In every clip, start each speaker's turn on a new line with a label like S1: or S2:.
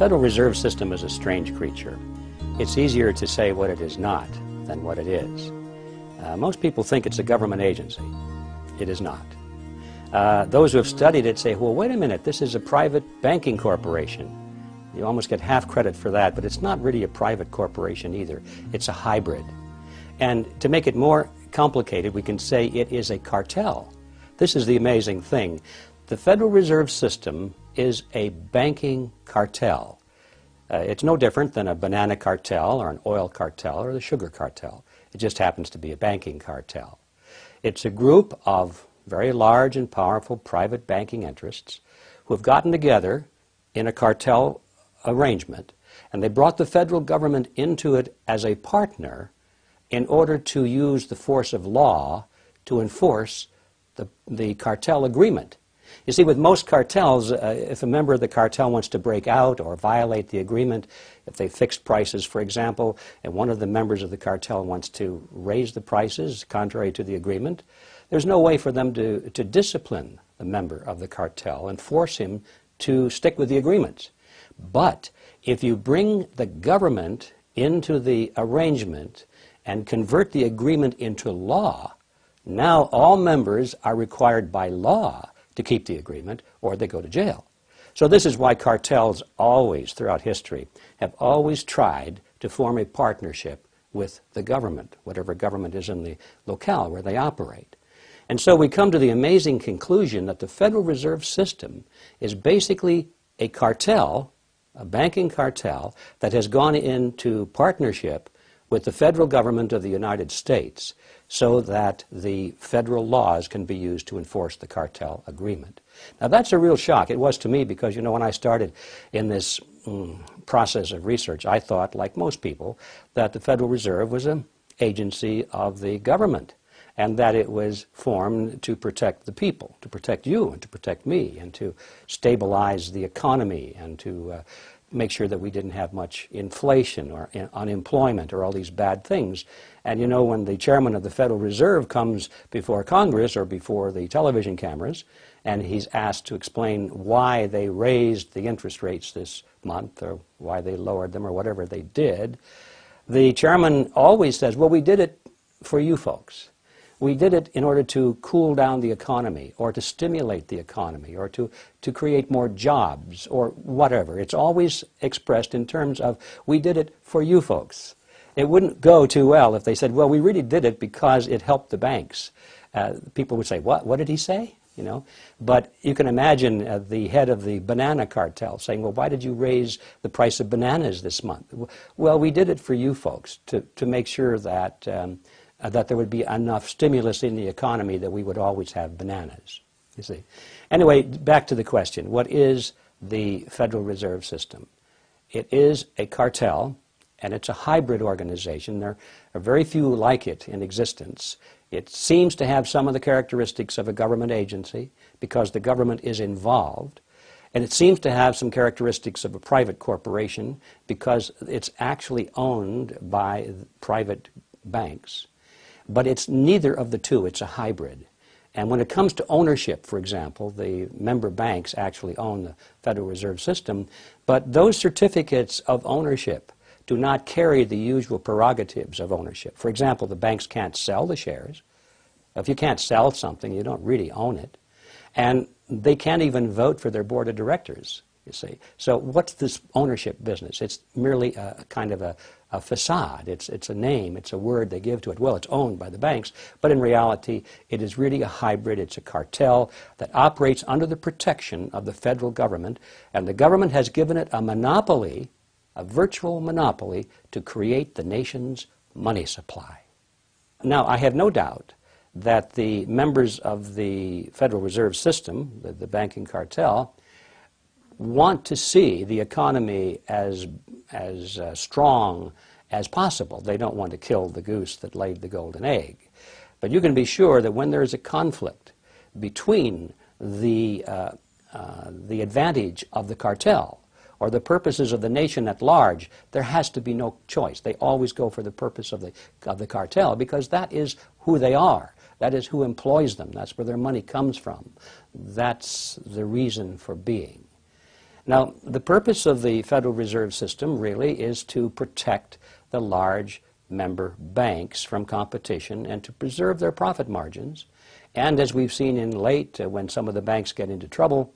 S1: Federal Reserve System is a strange creature. It's easier to say what it is not than what it is. Most people think it's a government agency. It is not. Those who have studied it say, well, wait a minute, this is a private banking corporation. You almost get half credit for that, but it's not really a private corporation either. It's a hybrid. And to make it more complicated, we can say it is a cartel. This is the amazing thing. The Federal Reserve System is a banking cartel. It's no different than a banana cartel or an oil cartel or the sugar cartel. It just happens to be a banking cartel. It's a group of very large and powerful private banking interests who have gotten together in a cartel arrangement, and they brought the federal government into it as a partner in order to use the force of law to enforce the cartel agreement. You see, with most cartels, if a member of the cartel wants to break out or violate the agreement, if they fixed prices, for example, and one of the members of the cartel wants to raise the prices contrary to the agreement, there's no way for them to discipline the member of the cartel and force him to stick with the agreement. But if you bring the government into the arrangement and convert the agreement into law, now all members are required by law to keep the agreement, or they go to jail. So this is why cartels always, throughout history, have always tried to form a partnership with the government, whatever government is in the locale where they operate. And so we come to the amazing conclusion that the Federal Reserve System is basically a cartel, a banking cartel, that has gone into partnership with the federal government of the United States so that the federal laws can be used to enforce the cartel agreement. Now that's a real shock. It was to me because, you know, when I started in this process of research, I thought, like most people, that the Federal Reserve was an agency of the government and that it was formed to protect the people, to protect you and to protect me and to stabilize the economy and to make sure that we didn't have much inflation or unemployment or all these bad things. And you know, when the chairman of the Federal Reserve comes before Congress or before the television cameras and he's asked to explain why they raised the interest rates this month or why they lowered them or whatever they did, the chairman always says, well, we did it for you folks. We did it in order to cool down the economy or to stimulate the economy or to create more jobs or whatever. It's always expressed in terms of, we did it for you folks. It wouldn't go too well if they said, well, we really did it because it helped the banks. People would say, what did he say? You know? But you can imagine the head of the banana cartel saying, well, why did you raise the price of bananas this month? Well, we did it for you folks to make sure that that there would be enough stimulus in the economy that we would always have bananas, you see. Anyway, back to the question. What is the Federal Reserve System? It is a cartel, and it's a hybrid organization. There are very few like it in existence. It seems to have some of the characteristics of a government agency because the government is involved, and it seems to have some characteristics of a private corporation because it's actually owned by private banks. But it's neither of the two. It's a hybrid. And when it comes to ownership, for example, the member banks actually own the Federal Reserve System, but those certificates of ownership do not carry the usual prerogatives of ownership. For example, the banks can't sell the shares. If you can't sell something, you don't really own it. And they can't even vote for their board of directors, you see. So what's this ownership business? It's merely a kind of a facade. It's a name. It's a word they give to it. Well, it's owned by the banks, but in reality, it is really a hybrid. It's a cartel that operates under the protection of the federal government, and the government has given it a monopoly, a virtual monopoly, to create the nation's money supply. Now, I have no doubt that the members of the Federal Reserve System, the banking cartel, want to see the economy as strong as possible. They don't want to kill the goose that laid the golden egg. But you can be sure that when there is a conflict between the advantage of the cartel or the purposes of the nation at large, there has to be no choice. They always go for the purpose of the cartel because that is who they are. That is who employs them. That's where their money comes from. That's the reason for being. Now, the purpose of the Federal Reserve System really is to protect the large member banks from competition and to preserve their profit margins. And as we've seen in late, when some of the banks get into trouble,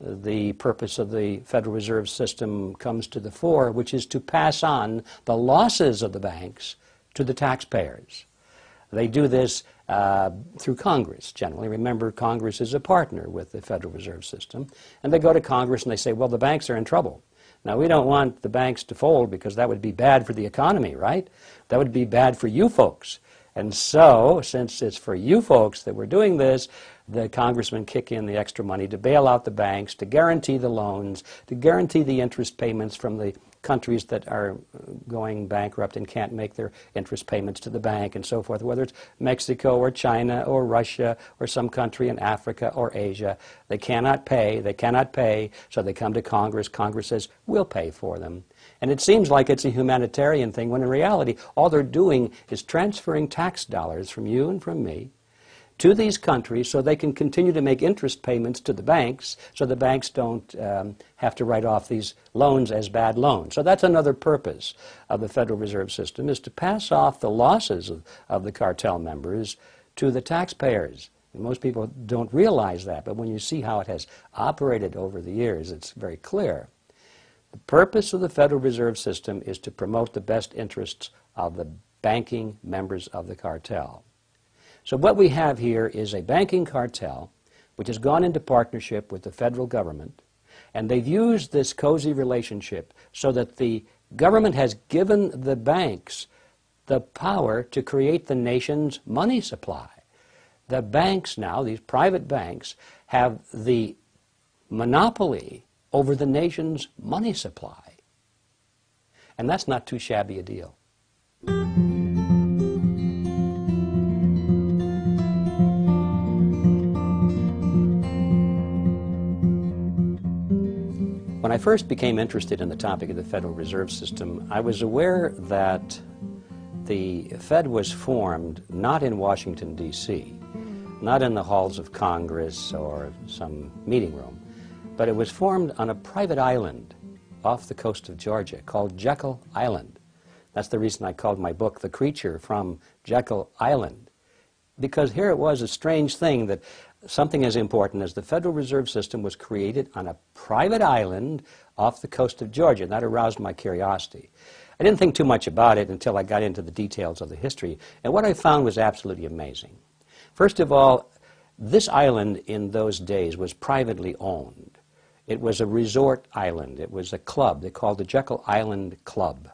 S1: the purpose of the Federal Reserve System comes to the fore, which is to pass on the losses of the banks to the taxpayers. They do this through Congress, generally. Remember, Congress is a partner with the Federal Reserve System. And they go to Congress and they say, well, the banks are in trouble. Now, we don't want the banks to fold because that would be bad for the economy, right? That would be bad for you folks. And so, since it's for you folks that we're doing this, the congressmen kick in the extra money to bail out the banks, to guarantee the loans, to guarantee the interest payments from the countries that are going bankrupt and can't make their interest payments to the bank and so forth, whether it's Mexico or China or Russia or some country in Africa or Asia. They cannot pay, so they come to Congress. Congress says, we'll pay for them. And it seems like it's a humanitarian thing, when in reality, all they're doing is transferring tax dollars from you and from me to these countries so they can continue to make interest payments to the banks, so the banks don't have to write off these loans as bad loans. So that's another purpose of the Federal Reserve System, is to pass off the losses of the cartel members to the taxpayers. And most people don't realize that, but when you see how it has operated over the years, it's very clear. The purpose of the Federal Reserve System is to promote the best interests of the banking members of the cartel. So what we have here is a banking cartel which has gone into partnership with the federal government, and they've used this cozy relationship so that the government has given the banks the power to create the nation's money supply. The banks now, these private banks, have the monopoly over the nation's money supply. And that's not too shabby a deal. When I first became interested in the topic of the Federal Reserve System, I was aware that the Fed was formed not in Washington, D.C., not in the halls of Congress or some meeting room, but it was formed on a private island off the coast of Georgia called Jekyll Island. That's the reason I called my book The Creature from Jekyll Island, because here it was a strange thing that something as important as the Federal Reserve System was created on a private island off the coast of Georgia. And that aroused my curiosity. I didn't think too much about it until I got into the details of the history, and what I found was absolutely amazing. First of all, this island in those days was privately owned. It was a resort island. It was a club. They called the Jekyll Island Club.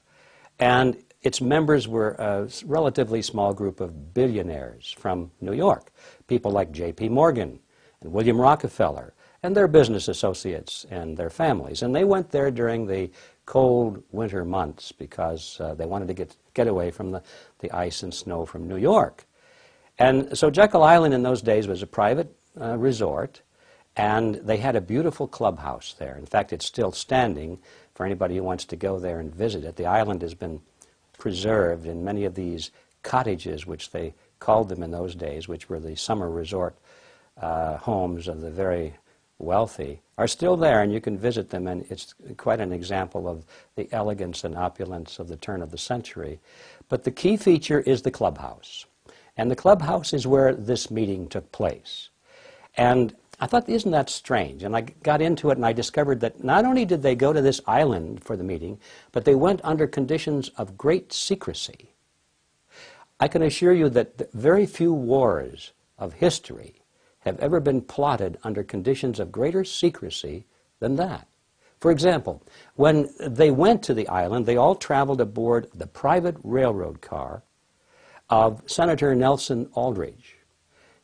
S1: And its members were a relatively small group of billionaires from New York, people like J.P. Morgan and William Rockefeller and their business associates and their families. And they went there during the cold winter months because they wanted to get away from the ice and snow from New York. And so Jekyll Island in those days was a private resort, and they had a beautiful clubhouse there. In fact, it's still standing for anybody who wants to go there and visit it. The island has been preserved in many of these cottages, which they called them in those days, which were the summer resort homes of the very wealthy, are still there, and you can visit them, and it's quite an example of the elegance and opulence of the turn of the century. But the key feature is the clubhouse. And the clubhouse is where this meeting took place. And I thought, isn't that strange? And I got into it and I discovered that not only did they go to this island for the meeting, but they went under conditions of great secrecy. I can assure you that very few wars of history have ever been plotted under conditions of greater secrecy than that. For example, when they went to the island, they all traveled aboard the private railroad car of Senator Nelson Aldrich.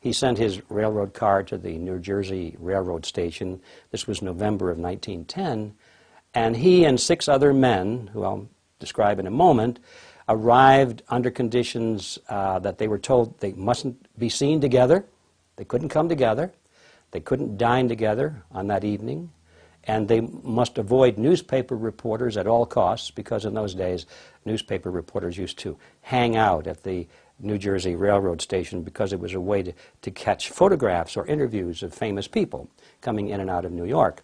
S1: He sent his railroad car to the New Jersey Railroad Station. This was November of 1910. And he and 6 other men, who I'll describe in a moment, arrived under conditions that they were told they mustn't be seen together. They couldn't come together. They couldn't dine together on that evening. And they must avoid newspaper reporters at all costs, because in those days, newspaper reporters used to hang out at the New Jersey Railroad Station because it was a way to catch photographs or interviews of famous people coming in and out of New York.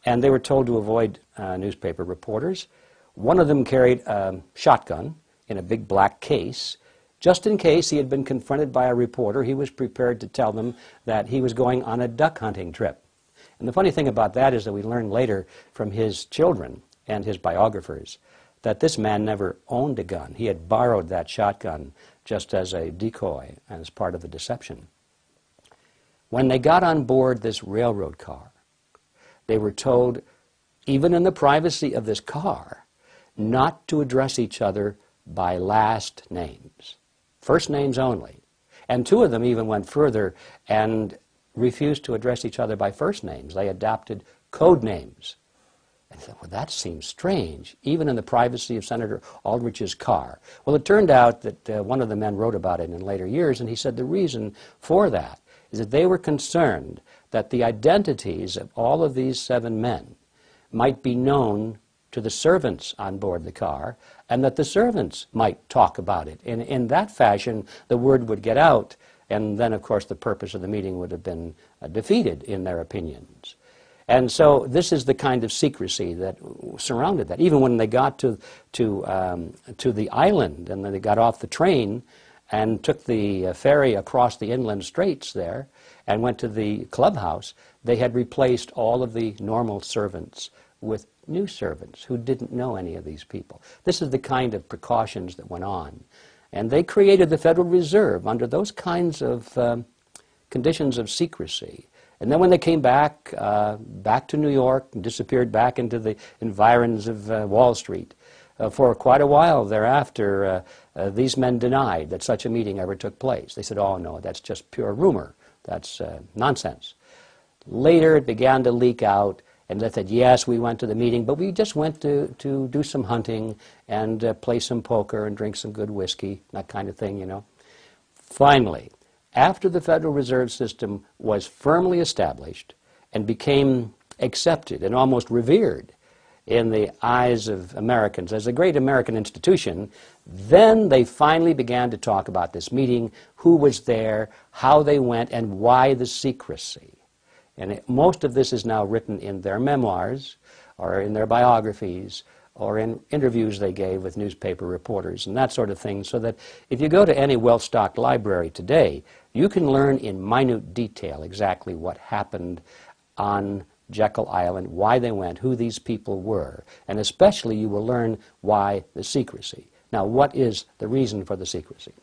S1: and they were told to avoid newspaper reporters. One of them carried a shotgun in a big black case. Just in case he had been confronted by a reporter, he was prepared to tell them that he was going on a duck hunting trip. And the funny thing about that is that we learned later from his children and his biographers that this man never owned a gun. He had borrowed that shotgun just as a decoy and as part of the deception. When they got on board this railroad car, they were told, even in the privacy of this car, not to address each other by last names, first names only. And two of them even went further and refused to address each other by first names. They adopted code names. And I thought, well, that seems strange, even in the privacy of Senator Aldrich's car. Well, it turned out that one of the men wrote about it in later years, and he said the reason for that is that they were concerned that the identities of all of these 7 men might be known to the servants on board the car, and that the servants might talk about it. And in that fashion, the word would get out, and then, of course, the purpose of the meeting would have been defeated in their opinions. And so this is the kind of secrecy that surrounded that. Even when they got to the island, and then they got off the train and took the ferry across the inland straits there and went to the clubhouse, they had replaced all of the normal servants with new servants who didn't know any of these people. This is the kind of precautions that went on. And they created the Federal Reserve under those kinds of conditions of secrecy. And then when they came back to New York and disappeared back into the environs of Wall Street, for quite a while thereafter, these men denied that such a meeting ever took place. They said, oh no, that's just pure rumor. That's nonsense. Later it began to leak out, and they said, yes, we went to the meeting, but we just went to do some hunting and play some poker and drink some good whiskey, that kind of thing, you know. Finally, after the Federal Reserve System was firmly established and became accepted and almost revered in the eyes of Americans as a great American institution, then they finally began to talk about this meeting, who was there, how they went, and why the secrecy. And most of this is now written in their memoirs or in their biographies or in interviews they gave with newspaper reporters and that sort of thing, so that if you go to any well-stocked library today, you can learn in minute detail exactly what happened on Jekyll Island, why they went, who these people were, and especially you will learn why the secrecy. Now, what is the reason for the secrecy?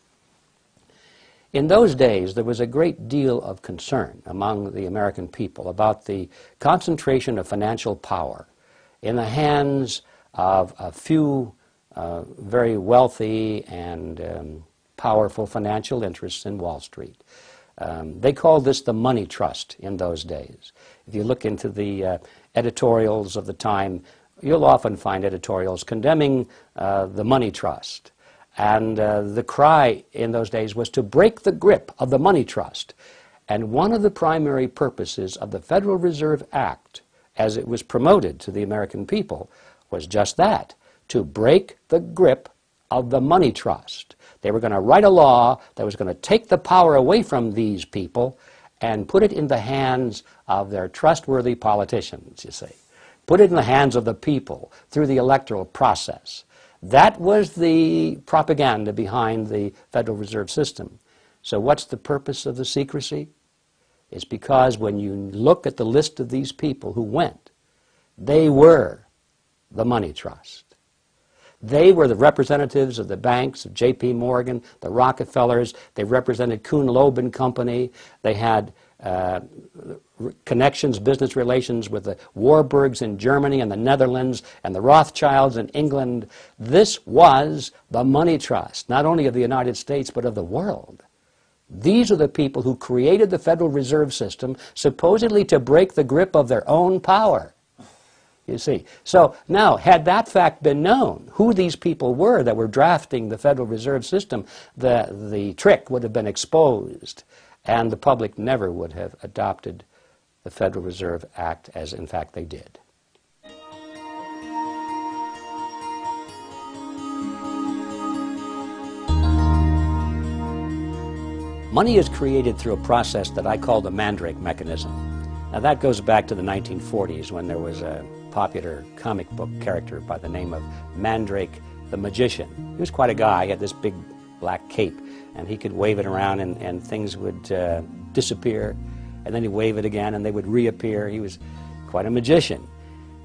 S1: In those days, there was a great deal of concern among the American people about the concentration of financial power in the hands of a few very wealthy and powerful financial interests in Wall Street. They called this the money trust in those days. If you look into the editorials of the time, you'll often find editorials condemning the money trust. And the cry in those days was to break the grip of the money trust. And one of the primary purposes of the Federal Reserve Act, as it was promoted to the American people, was just that, to break the grip of the money trust. They were going to write a law that was going to take the power away from these people and put it in the hands of their trustworthy politicians, you see. Put it in the hands of the people through the electoral process. That was the propaganda behind the Federal Reserve System. So what's the purpose of the secrecy? It's because when you look at the list of these people who went, they were the money trust. They were the representatives of the banks, of J.P. Morgan, the Rockefellers. They represented Kuhn, Loeb and Company. They had connections, business relations with the Warburgs in Germany and the Netherlands and the Rothschilds in England. This was the money trust, not only of the United States, but of the world. These are the people who created the Federal Reserve System, supposedly to break the grip of their own power. You see. So now, had that fact been known, who these people were that were drafting the Federal Reserve System, the trick would have been exposed, and the public never would have adopted the Federal Reserve Act as, in fact, they did. Money is created through a process that I call the Mandrake mechanism. Now that goes back to the 1940s when there was a popular comic book character by the name of Mandrake the Magician. He was quite a guy. He had this big black cape, and he could wave it around and things would disappear, and then he'd wave it again and they would reappear. He was quite a magician.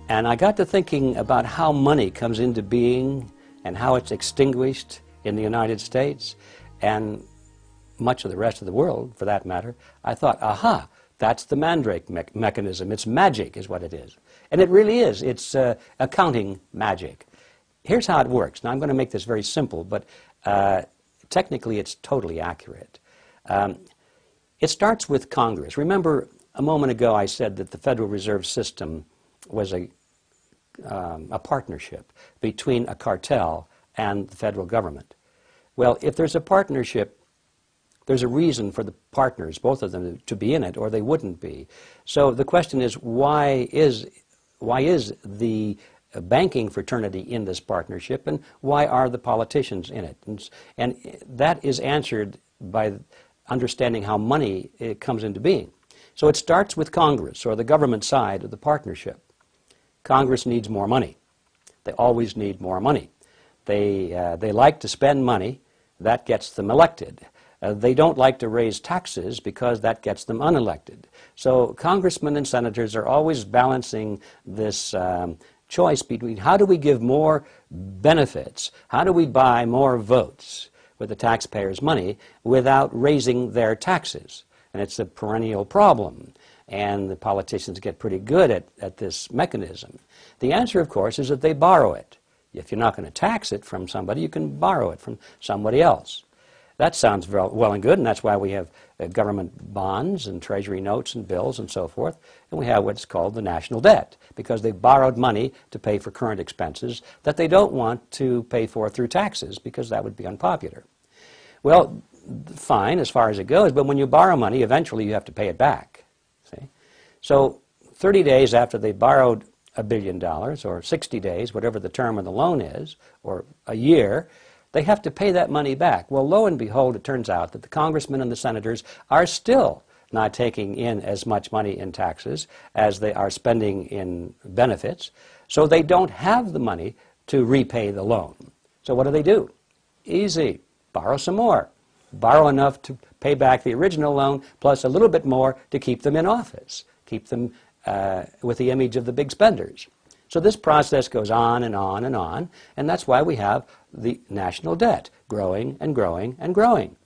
S1: And I got to thinking about how money comes into being and how it's extinguished in the United States and much of the rest of the world, for that matter. I thought, aha, that's the Mandrake mechanism. It's magic is what it is. And it really is. It's accounting magic. Here's how it works. Now, I'm going to make this very simple, but technically it's totally accurate. It starts with Congress. Remember, a moment ago I said that the Federal Reserve System was a partnership between a cartel and the federal government. Well, if there's a partnership, there's a reason for the partners, both of them, to be in it, or they wouldn't be. So the question is, why is the banking fraternity in this partnership, and why are the politicians in it? And that is answered by understanding how money comes into being. So it starts with Congress, or the government side of the partnership. Congress needs more money. They always need more money. They like to spend money. That gets them elected. They don't like to raise taxes because that gets them unelected. So congressmen and senators are always balancing this choice between how do we give more benefits, how do we buy more votes with the taxpayers' money without raising their taxes. And it's a perennial problem. And the politicians get pretty good at this mechanism. The answer, of course, is that they borrow it. If you're not going to tax it from somebody, you can borrow it from somebody else. That sounds well and good, and that's why we have government bonds and treasury notes and bills and so forth, and we have what's called the national debt, because they borrowed money to pay for current expenses that they don't want to pay for through taxes, because that would be unpopular. Well, fine as far as it goes, but when you borrow money, eventually you have to pay it back. See? So 30 days after they borrowed $1 billion, or 60 days, whatever the term of the loan is, or a year, they have to pay that money back. Well, lo and behold, it turns out that the congressmen and the senators are still not taking in as much money in taxes as they are spending in benefits, so they don't have the money to repay the loan. So what do? Easy. Borrow some more. Borrow enough to pay back the original loan, plus a little bit more to keep them in office, keep them with the image of the big spenders. So this process goes on and on and on, and that's why we have the national debt growing and growing and growing.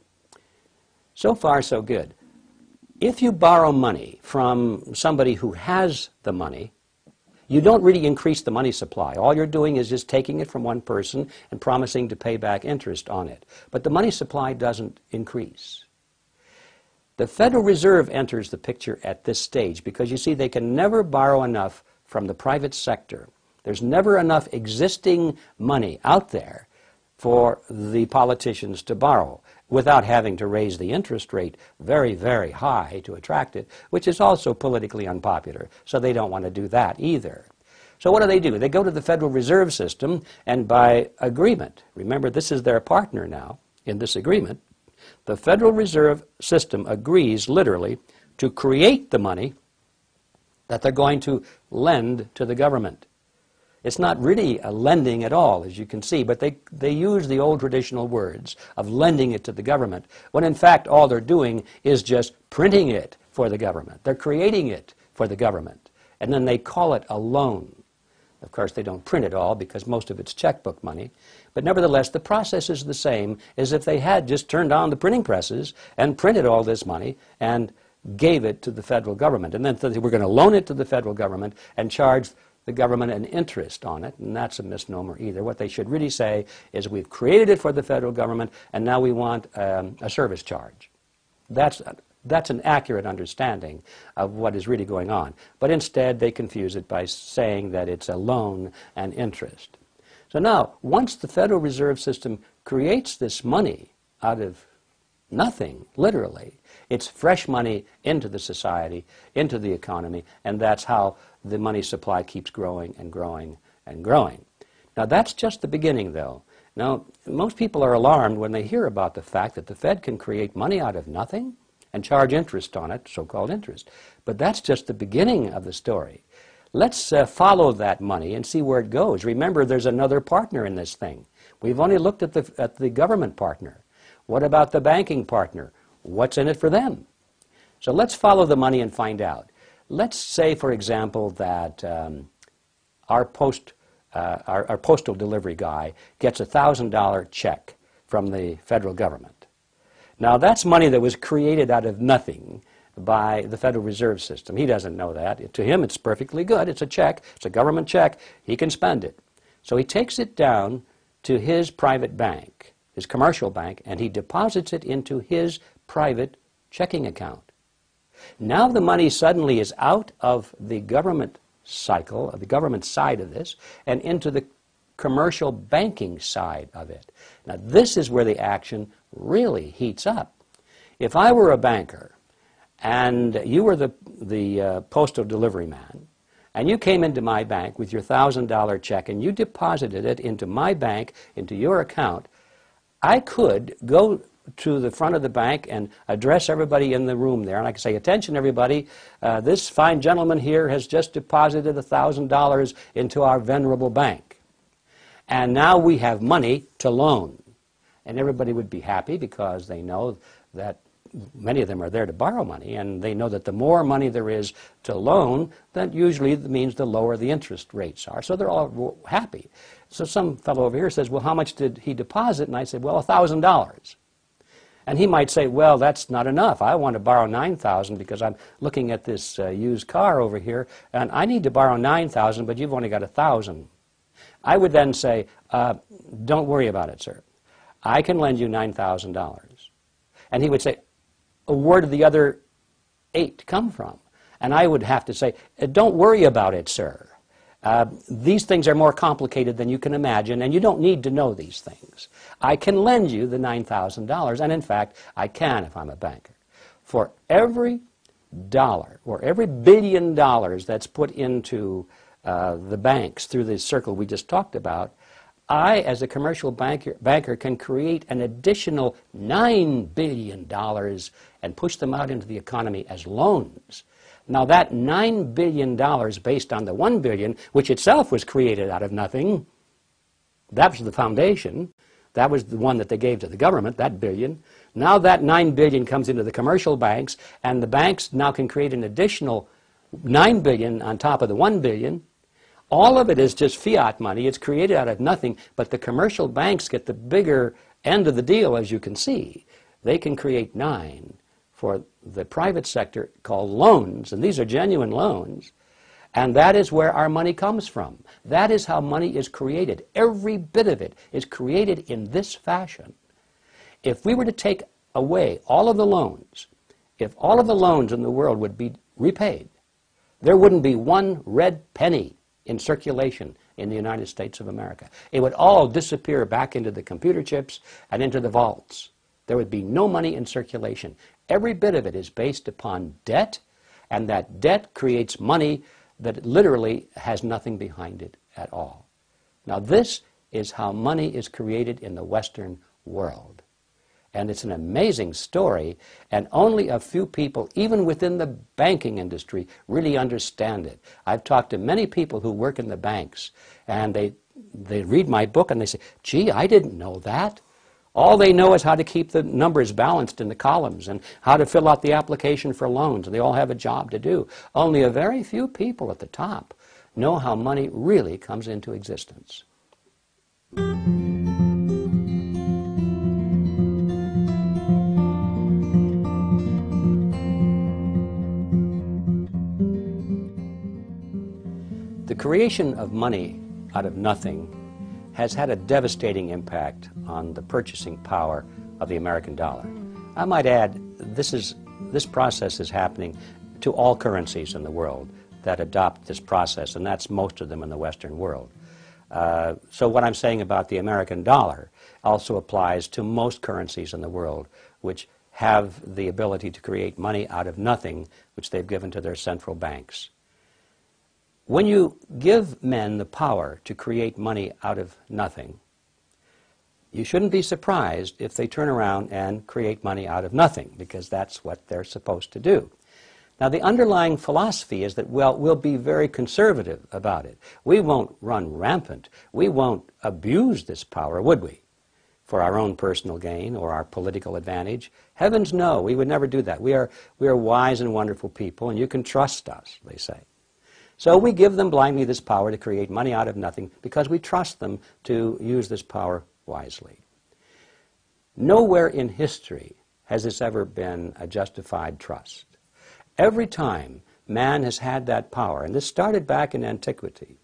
S1: So far, so good. If you borrow money from somebody who has the money, you don't really increase the money supply. All you're doing is just taking it from one person and promising to pay back interest on it. But the money supply doesn't increase. The Federal Reserve enters the picture at this stage because, you see, they can never borrow enough from the private sector. There's never enough existing money out there for the politicians to borrow without having to raise the interest rate very, very high to attract it, which is also politically unpopular. So they don't want to do that either. So what do? They go to the Federal Reserve System, and by agreement, remember this is their partner now in this agreement, the Federal Reserve System agrees literally to create the money that they're going to lend to the government. It's not really a lending at all, as you can see, but they use the old traditional words of lending it to the government, when in fact all they're doing is just printing it for the government. They're creating it for the government, and then they call it a loan. Of course, they don't print it all because most of it's checkbook money, but nevertheless, the process is the same as if they had just turned on the printing presses and printed all this money and gave it to the federal government. And then we're going to loan it to the federal government and charge the government an interest on it, and that's a misnomer either. What they should really say is we've created it for the federal government, and now we want a service charge. That's an accurate understanding of what is really going on. But instead, they confuse it by saying that it's a loan and interest. So now, once the Federal Reserve System creates this money out of nothing, literally, it's fresh money into the society, into the economy, and that's how the money supply keeps growing and growing and growing. Now, that's just the beginning, though. Now, most people are alarmed when they hear about the fact that the Fed can create money out of nothing and charge interest on it, so-called interest. But that's just the beginning of the story. Let's follow that money and see where it goes. Remember, there's another partner in this thing. We've only looked at the government partner. What about the banking partner? What's in it for them? So let's follow the money and find out. Let's say, for example, that our postal delivery guy gets a $1,000 check from the federal government. Now, that's money that was created out of nothing by the Federal Reserve System. He doesn't know that. To him, it's perfectly good. It's a check. It's a government check. He can spend it. So he takes it down to his private bank, his commercial bank, and he deposits it into his private checking account. Now the money suddenly is out of the government cycle, of the government side of this, and into the commercial banking side of it. Now this is where the action really heats up. If I were a banker and you were the postal delivery man, and you came into my bank with your $1,000 check and you deposited it into my bank, into your account, I could go to the front of the bank and address everybody in the room there, and I could say, attention everybody, this fine gentleman here has just deposited $1,000 into our venerable bank. And now we have money to loan. And everybody would be happy because they know that many of them are there to borrow money, and they know that the more money there is to loan, that usually means the lower the interest rates are. So they're all happy. So some fellow over here says, well, how much did he deposit? And I said, well, $1,000. And he might say, well, that's not enough. I want to borrow $9,000 because I'm looking at this used car over here, and I need to borrow $9,000, but you've only got $1,000. I would then say, don't worry about it, sir. I can lend you $9,000. And he would say, where did the other 8 come from? And I would have to say, don't worry about it, sir. These things are more complicated than you can imagine, and you don't need to know these things. I can lend you the $9,000, and in fact, I can if I'm a banker. For every dollar, or every $1 billion that's put into the banks through the circle we just talked about, I, as a commercial banker, can create an additional $9 billion and push them out into the economy as loans. Now that $9 billion based on the $1 billion, which itself was created out of nothing, that was the foundation. That was the one that they gave to the government, that billion. Now that $9 billion comes into the commercial banks, and the banks now can create an additional $9 billion on top of the $1 billion. All of it is just fiat money. It's created out of nothing, but the commercial banks get the bigger end of the deal, as you can see. They can create 9 for the private sector called loans, and these are genuine loans, and that is where our money comes from. That is how money is created. Every bit of it is created in this fashion. If we were to take away all of the loans, if all of the loans in the world would be repaid, there wouldn't be one red penny in circulation in the United States of America. It would all disappear back into the computer chips and into the vaults. There would be no money in circulation. Every bit of it is based upon debt, and that debt creates money that literally has nothing behind it at all. Now this is how money is created in the Western world. And it's an amazing story, and only a few people, even within the banking industry, really understand it. I've talked to many people who work in the banks, and they read my book and they say, gee, I didn't know that. All they know is how to keep the numbers balanced in the columns and how to fill out the application for loans, and they all have a job to do. Only a very few people at the top know how money really comes into existence. The creation of money out of nothing has had a devastating impact on the purchasing power of the American dollar. I might add, this process is happening to all currencies in the world that adopt this process, and that's most of them in the Western world. So what I'm saying about the American dollar also applies to most currencies in the world which have the ability to create money out of nothing, which they've given to their central banks. When you give men the power to create money out of nothing, you shouldn't be surprised if they turn around and create money out of nothing, because that's what they're supposed to do. Now, the underlying philosophy is that, well, we'll be very conservative about it. We won't run rampant. We won't abuse this power, would we, for our own personal gain or our political advantage? Heavens no, we would never do that. We are wise and wonderful people, and you can trust us, they say. So we give them blindly this power to create money out of nothing because we trust them to use this power wisely. Nowhere in history has this ever been a justified trust. Every time man has had that power, and this started back in antiquity,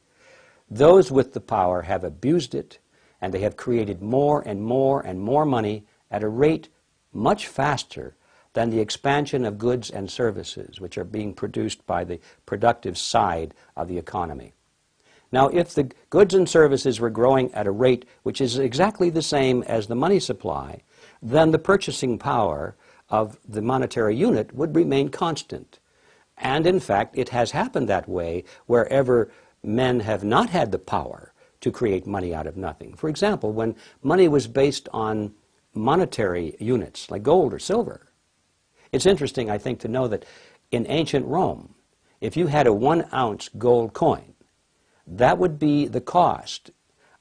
S1: those with the power have abused it, and they have created more and more and more money at a rate much faster than the expansion of goods and services which are being produced by the productive side of the economy. Now, if the goods and services were growing at a rate which is exactly the same as the money supply, then the purchasing power of the monetary unit would remain constant. And in fact, it has happened that way wherever men have not had the power to create money out of nothing. For example, when money was based on monetary units like gold or silver, it's interesting, I think, to know that in ancient Rome, if you had a 1-ounce gold coin, that would be the cost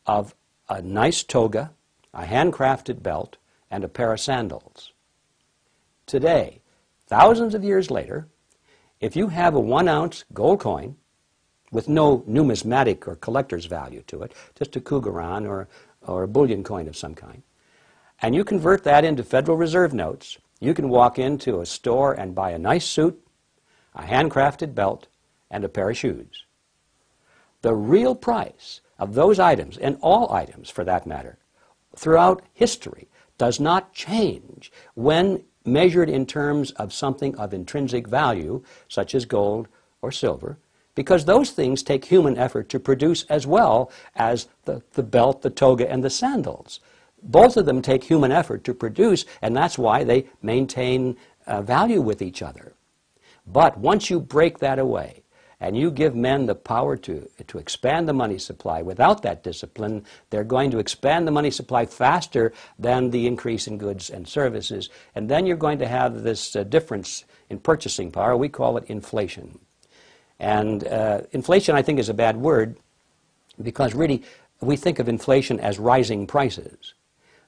S1: of a nice toga, a handcrafted belt, and a pair of sandals. Today, thousands of years later, if you have a 1-ounce gold coin with no numismatic or collector's value to it, just a cougaran or a bullion coin of some kind, and you convert that into Federal Reserve notes, you can walk into a store and buy a nice suit, a handcrafted belt, and a pair of shoes. The real price of those items, and all items for that matter, throughout history, does not change when measured in terms of something of intrinsic value, such as gold or silver, because those things take human effort to produce as well as the belt, the toga, and the sandals. Both of them take human effort to produce, and that's why they maintain value with each other. But once you break that away, and you give men the power to expand the money supply without that discipline, they're going to expand the money supply faster than the increase in goods and services. And then you're going to have this difference in purchasing power. We call it inflation. And inflation, I think, is a bad word because really we think of inflation as rising prices.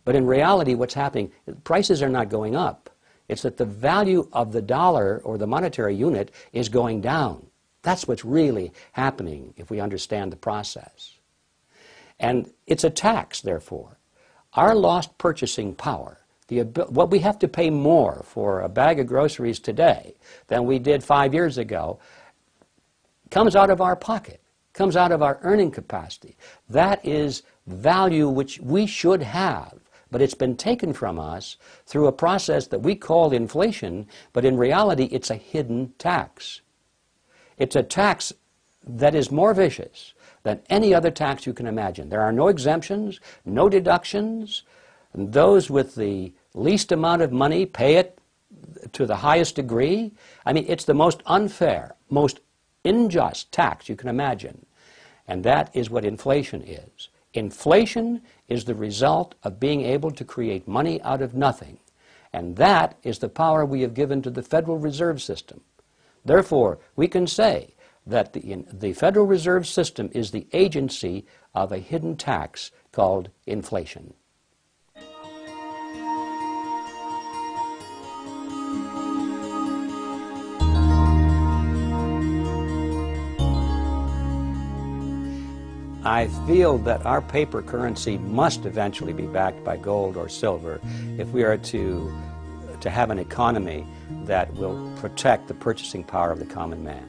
S1: But in reality, what's happening, prices are not going up. It's that the value of the dollar or the monetary unit is going down. That's what's really happening if we understand the process. And it's a tax, therefore. Our lost purchasing power, what we have to pay more for a bag of groceries today than we did 5 years ago, comes out of our pocket, comes out of our earning capacity. That is value which we should have, but it's been taken from us through a process that we call inflation, but in reality it's a hidden tax. It's a tax that is more vicious than any other tax you can imagine. There are no exemptions, no deductions, and those with the least amount of money pay it to the highest degree. I mean, it's the most unfair, most unjust tax you can imagine. And that is what inflation is. Inflation is the result of being able to create money out of nothing. And that is the power we have given to the Federal Reserve System. Therefore, we can say that the Federal Reserve System is the agency of a hidden tax called inflation. I feel that our paper currency must eventually be backed by gold or silver if we are to have an economy that will protect the purchasing power of the common man.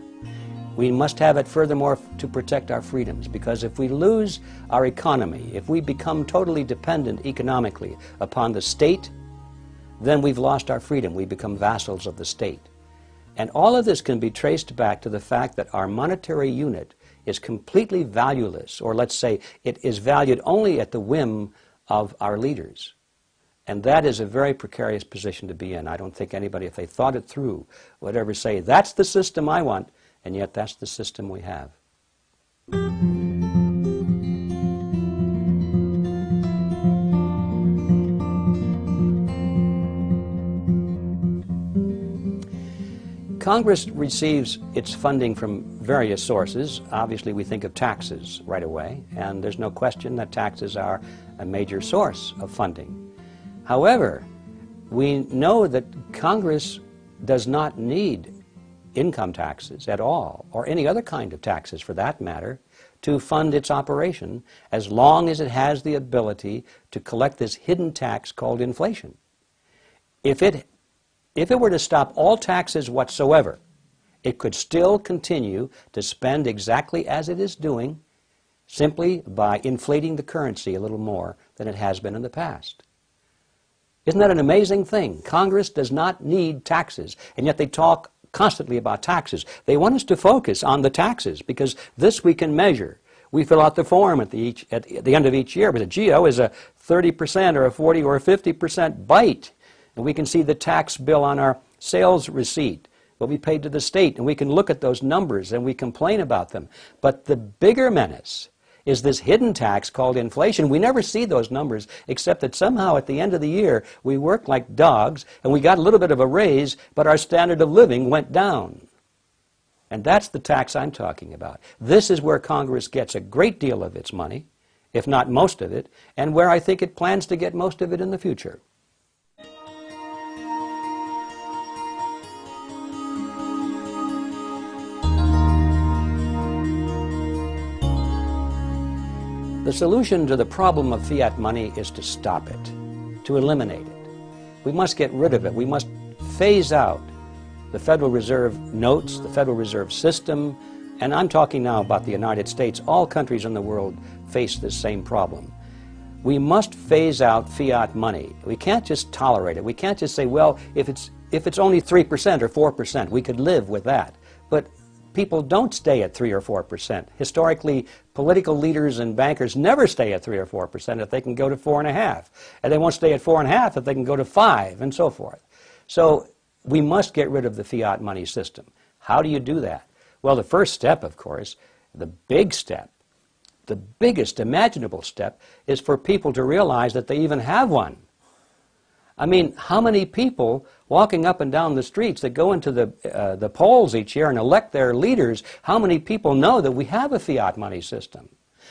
S1: We must have it furthermore to protect our freedoms, because if we lose our economy, if we become totally dependent economically upon the state, then we've lost our freedom. We become vassals of the state. And all of this can be traced back to the fact that our monetary unit is completely valueless, or let's say it is valued only at the whim of our leaders. And that is a very precarious position to be in. I don't think anybody, if they thought it through, would ever say, that's the system I want, and yet that's the system we have. Congress receives its funding from various sources. Obviously, we think of taxes right away, and there's no question that taxes are a major source of funding. However, we know that Congress does not need income taxes at all, or any other kind of taxes for that matter, to fund its operation, as long as it has the ability to collect this hidden tax called inflation. If it were to stop all taxes whatsoever, it could still continue to spend exactly as it is doing, simply by inflating the currency a little more than it has been in the past. Isn't that an amazing thing? Congress does not need taxes, and yet they talk constantly about taxes. They want us to focus on the taxes, because this we can measure. We fill out the form at the end of each year, but the GEO is a 30% or a 40 or a 50% bite. And we can see the tax bill on our sales receipt, what we paid to the state, and we can look at those numbers and we complain about them. But the bigger menace is this hidden tax called inflation. We never see those numbers, except that somehow at the end of the year we worked like dogs and we got a little bit of a raise, but our standard of living went down. And that's the tax I'm talking about. This is where Congress gets a great deal of its money, if not most of it, and where I think it plans to get most of it in the future. The solution to the problem of fiat money is to stop it, to eliminate it. We must get rid of it. We must phase out the Federal Reserve notes, the Federal Reserve system, and I'm talking now about the United States. All countries in the world face this same problem. We must phase out fiat money. We can't just tolerate it. We can't just say, well, if it's only 3% or 4%, we could live with that. But people don't stay at 3 or 4%. Historically, political leaders and bankers never stay at 3 or 4% if they can go to 4.5%. And they won't stay at 4.5% if they can go to 5%, and so forth. So we must get rid of the fiat money system. How do you do that? Well, the first step, of course, the big step, the biggest imaginable step, is for people to realize that they even have one. I mean, how many people walking up and down the streets that go into the polls each year and elect their leaders, how many people know that we have a fiat money system?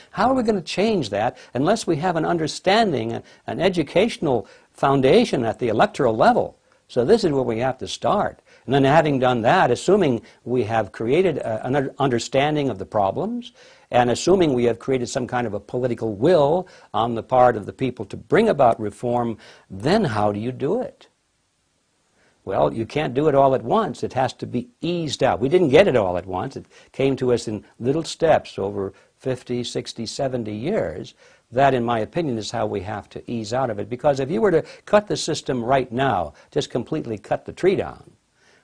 S1: How are we going to change that unless we have an understanding, an educational foundation at the electoral level? So this is where we have to start. And then having done that, assuming we have created an understanding of the problems, and assuming we have created some kind of a political will on the part of the people to bring about reform, then how do you do it? Well, you can't do it all at once. It has to be eased out. We didn't get it all at once. It came to us in little steps over 50, 60, 70 years. That, in my opinion, is how we have to ease out of it. Because if you were to cut the system right now, just completely cut the tree down,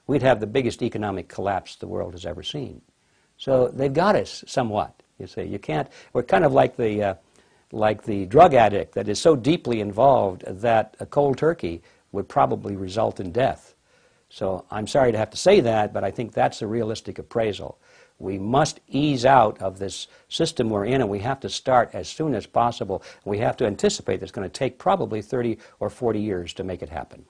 S1: we'd have the biggest economic collapse the world has ever seen. So they've got us somewhat. You see, you can't. We're kind of like the drug addict that is so deeply involved that a cold turkey would probably result in death. So I'm sorry to have to say that, but I think that's a realistic appraisal. We must ease out of this system we're in, and we have to start as soon as possible. We have to anticipate that it's going to take probably 30 or 40 years to make it happen.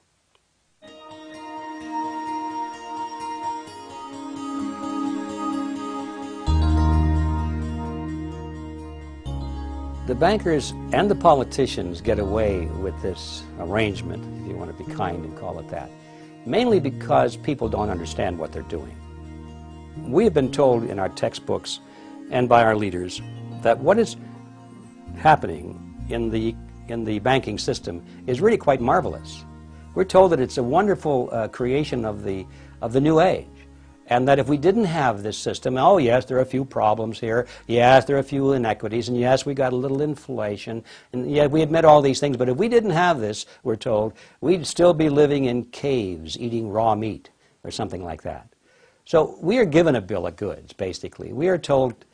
S1: The bankers and the politicians get away with this arrangement, if you want to be kind and call it that, mainly because people don't understand what they're doing. We have been told in our textbooks and by our leaders that what is happening in the banking system is really quite marvelous. We're told that it's a wonderful creation of the new age, and that if we didn't have this system, oh yes, there are a few problems here, yes, there are a few inequities, and yes, we got a little inflation, and yeah, we admit all these things, but if we didn't have this, we're told, we'd still be living in caves, eating raw meat, or something like that. So we are given a bill of goods, basically. We are told,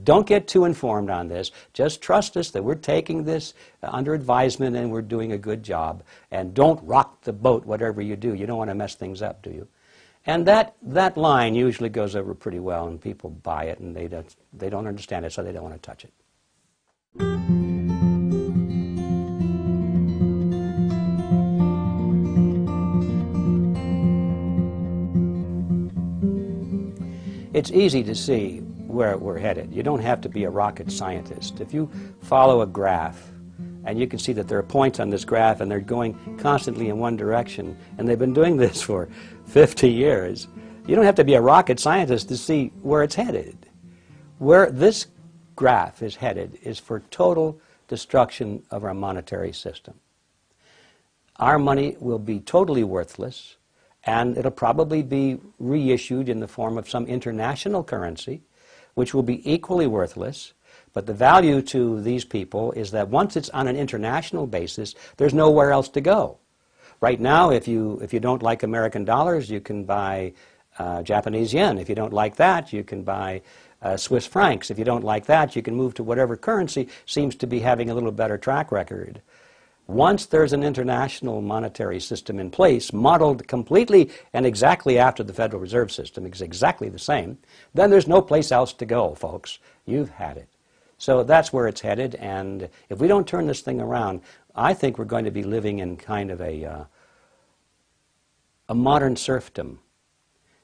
S1: don't get too informed on this. Just trust us that we're taking this under advisement and we're doing a good job. And don't rock the boat, whatever you do. You don't want to mess things up, do you? And that line usually goes over pretty well, and people buy it, and they don't understand it, so they don't want to touch it. It's easy to see where we're headed. You don't have to be a rocket scientist. If you follow a graph, and you can see that there are points on this graph and they're going constantly in one direction, and they've been doing this for 50 years, you don't have to be a rocket scientist to see where it's headed. Where this graph is headed is for total destruction of our monetary system. Our money will be totally worthless, and it'll probably be reissued in the form of some international currency, which will be equally worthless. But the value to these people is that once it's on an international basis, there's nowhere else to go. Right now, if you don't like American dollars, you can buy Japanese yen. If you don't like that, you can buy Swiss francs. If you don't like that, you can move to whatever currency seems to be having a little better track record. Once there's an international monetary system in place, modeled completely and exactly after the Federal Reserve System, it's exactly the same, then there's no place else to go, folks. You've had it. So that's where it's headed, and if we don't turn this thing around, I think we're going to be living in kind of a modern serfdom.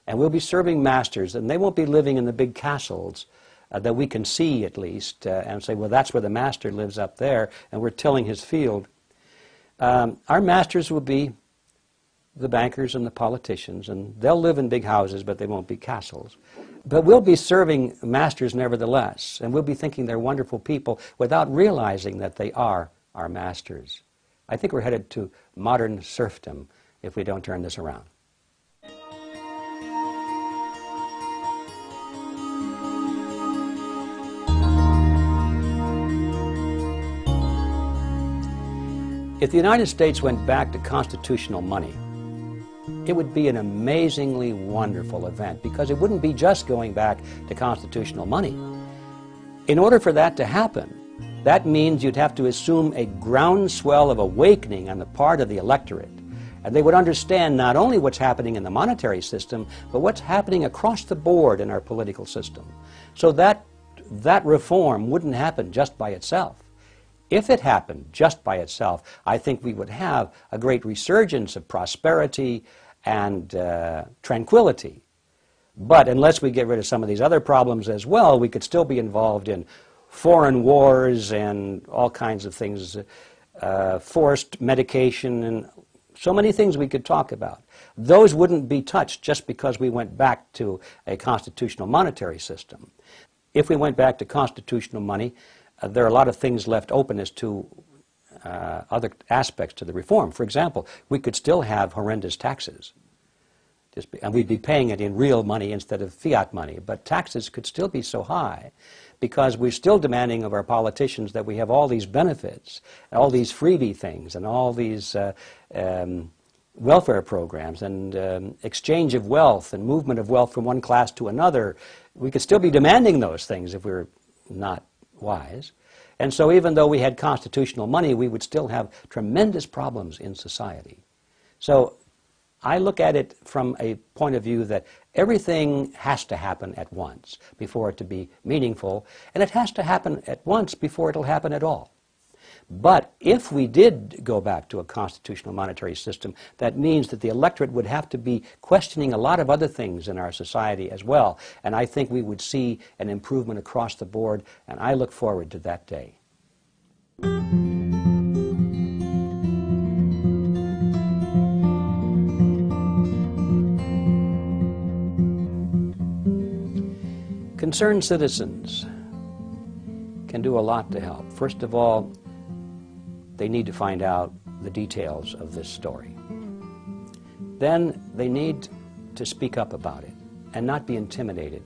S1: And we'll be serving masters, and they won't be living in the big castles that we can see at least, and say, well, that's where the master lives up there, and we're tilling his field. Our masters will be the bankers and the politicians, and they'll live in big houses, but they won't be castles. But we'll be serving masters nevertheless, and we'll be thinking they're wonderful people without realizing that they are our masters. I think we're headed to modern serfdom if we don't turn this around. If the United States went back to constitutional money, it would be an amazingly wonderful event, because it wouldn't be just going back to constitutional money. In order for that to happen, that means you'd have to assume a groundswell of awakening on the part of the electorate. And they would understand not only what's happening in the monetary system, but what's happening across the board in our political system. So that reform wouldn't happen just by itself. If it happened just by itself, I think we would have a great resurgence of prosperity and tranquility. But unless we get rid of some of these other problems as well, we could still be involved in foreign wars and all kinds of things, forced medication, and so many things we could talk about. Those wouldn't be touched just because we went back to a constitutional monetary system. If we went back to constitutional money, there are a lot of things left open as to other aspects to the reform. For example, we could still have horrendous taxes, and we'd be paying it in real money instead of fiat money, but taxes could still be so high because we're still demanding of our politicians that we have all these benefits, all these freebie things, and all these welfare programs, and exchange of wealth and movement of wealth from one class to another. We could still be demanding those things if we're not wise. And so even though we had constitutional money, we would still have tremendous problems in society. So I look at it from a point of view that everything has to happen at once before it to be meaningful, and it has to happen at once before it'll happen at all. But if we did go back to a constitutional monetary system, that means that the electorate would have to be questioning a lot of other things in our society as well. And I think we would see an improvement across the board, and I look forward to that day. Concerned citizens can do a lot to help. First of all, they need to find out the details of this story. Then they need to speak up about it and not be intimidated.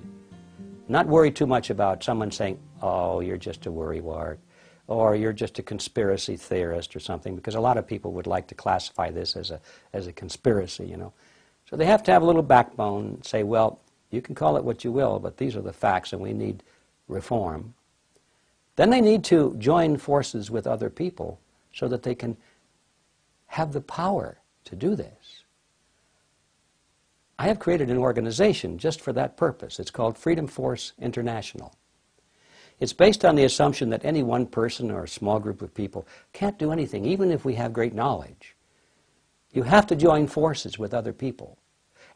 S1: Not worry too much about someone saying, oh, you're just a worrywart, or you're just a conspiracy theorist or something, because a lot of people would like to classify this as a conspiracy, you know. So they have to have a little backbone and say, well, you can call it what you will, but these are the facts and we need reform. Then they need to join forces with other people so that they can have the power to do this. I have created an organization just for that purpose. It's called Freedom Force International. It's based on the assumption that any one person or a small group of people can't do anything, even if we have great knowledge. You have to join forces with other people.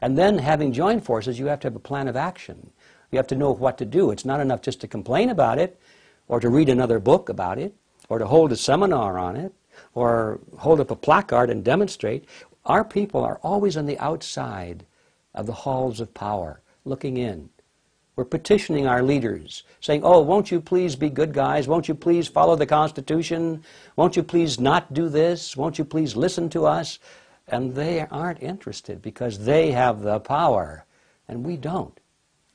S1: And then, having joined forces, you have to have a plan of action. You have to know what to do. It's not enough just to complain about it, or to read another book about it, or to hold a seminar on it, or hold up a placard and demonstrate. Our people are always on the outside of the halls of power, looking in. We're petitioning our leaders, saying, oh, won't you please be good guys? Won't you please follow the Constitution? Won't you please not do this? Won't you please listen to us? And they aren't interested because they have the power and we don't.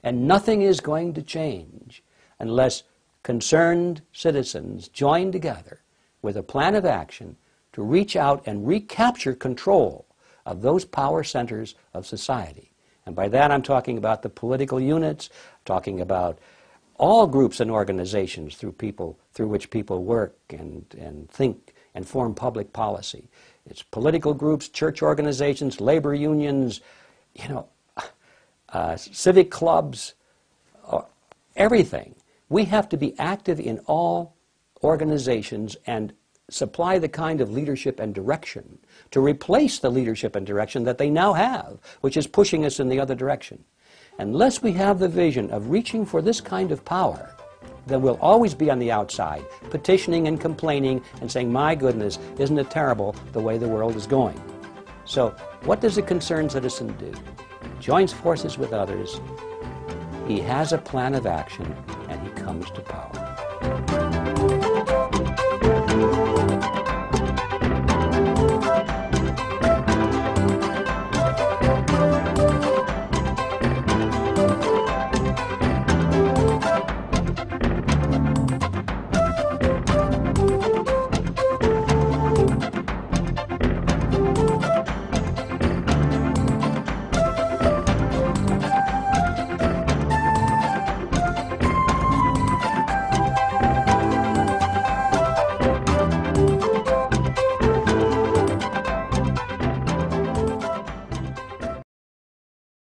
S1: And nothing is going to change unless concerned citizens join together with a plan of action to reach out and recapture control of those power centers of society. And by that I'm talking about the political units, talking about all groups and organizations through which people work and think and form public policy. It's political groups, church organizations, labor unions, civic clubs, everything. We have to be active in all organizations and supply the kind of leadership and direction to replace the leadership and direction that they now have, which is pushing us in the other direction. Unless we have the vision of reaching for this kind of power, then we'll always be on the outside, petitioning and complaining and saying, my goodness, isn't it terrible the way the world is going? So what does a concerned citizen do? He joins forces with others, he has a plan of action, and he comes to power.